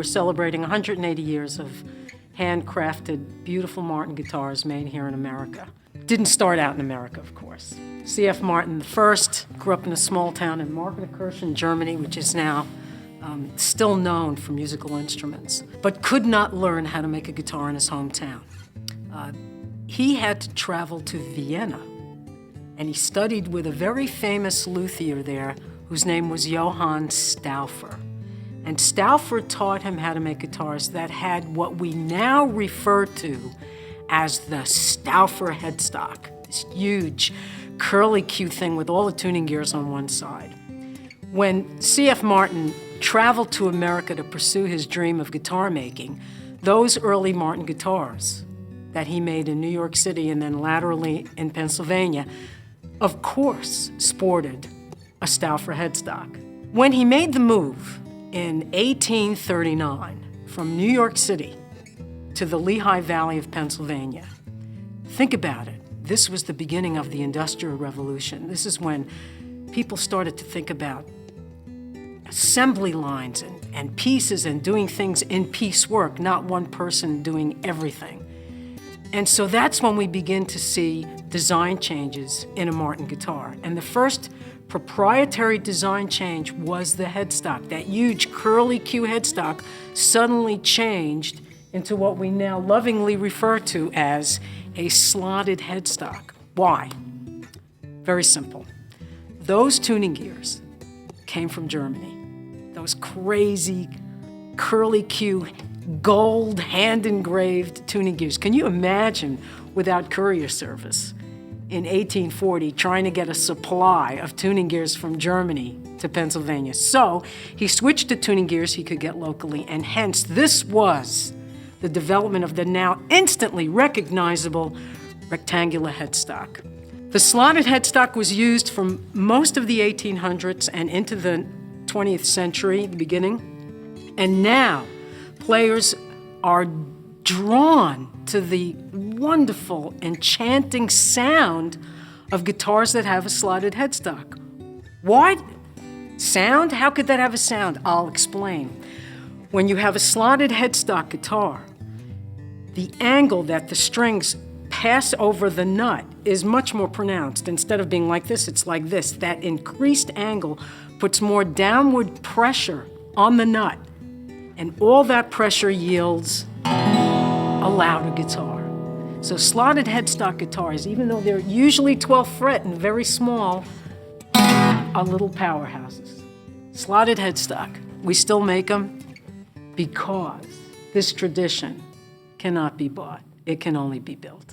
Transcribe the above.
we're celebrating 180 years of handcrafted, beautiful Martin guitars made here in America. Didn't start out in America, of course. C.F. Martin I grew up in a small town in Markirchen, Germany, which is now still known for musical instruments, but could not learn how to make a guitar in his hometown. He had to travel to Vienna, and he studied with a very famous luthier there whose name was Johann Stauffer. And Stauffer taught him how to make guitars that had what we now refer to as the Stauffer headstock, this huge curly Q thing with all the tuning gears on one side. When C.F. Martin traveled to America to pursue his dream of guitar making, those early Martin guitars that he made in New York City and then laterally in Pennsylvania, of course, sported a Stauffer headstock. When he made the move in 1839 from New York City to the Lehigh Valley of Pennsylvania, think about it. This was the beginning of the Industrial Revolution. This is when people started to think about assembly lines and pieces and doing things in piecework, not one person doing everything. And so that's when we begin to see design changes in a Martin guitar. And the first proprietary design change was the headstock. That huge curly Q headstock suddenly changed into what we now lovingly refer to as a slotted headstock. Why? Very simple. Those tuning gears came from Germany. Those crazy curly Q gold hand-engraved tuning gears. Can you imagine without courier service in 1840 trying to get a supply of tuning gears from Germany to Pennsylvania? So he switched to tuning gears he could get locally, and hence this was the development of the now instantly recognizable rectangular headstock. The slotted headstock was used from most of the 1800s and into the 20th century, the beginning, and now players are drawn to the wonderful, enchanting sound of guitars that have a slotted headstock. Why? Sound? How could that have a sound? I'll explain. When you have a slotted headstock guitar, the angle that the strings pass over the nut is much more pronounced. Instead of being like this, it's like this. That increased angle puts more downward pressure on the nut, and all that pressure yields a louder guitar. So slotted headstock guitars, even though they're usually 12th fret and very small, are little powerhouses. Slotted headstock, we still make them because this tradition cannot be bought. It can only be built.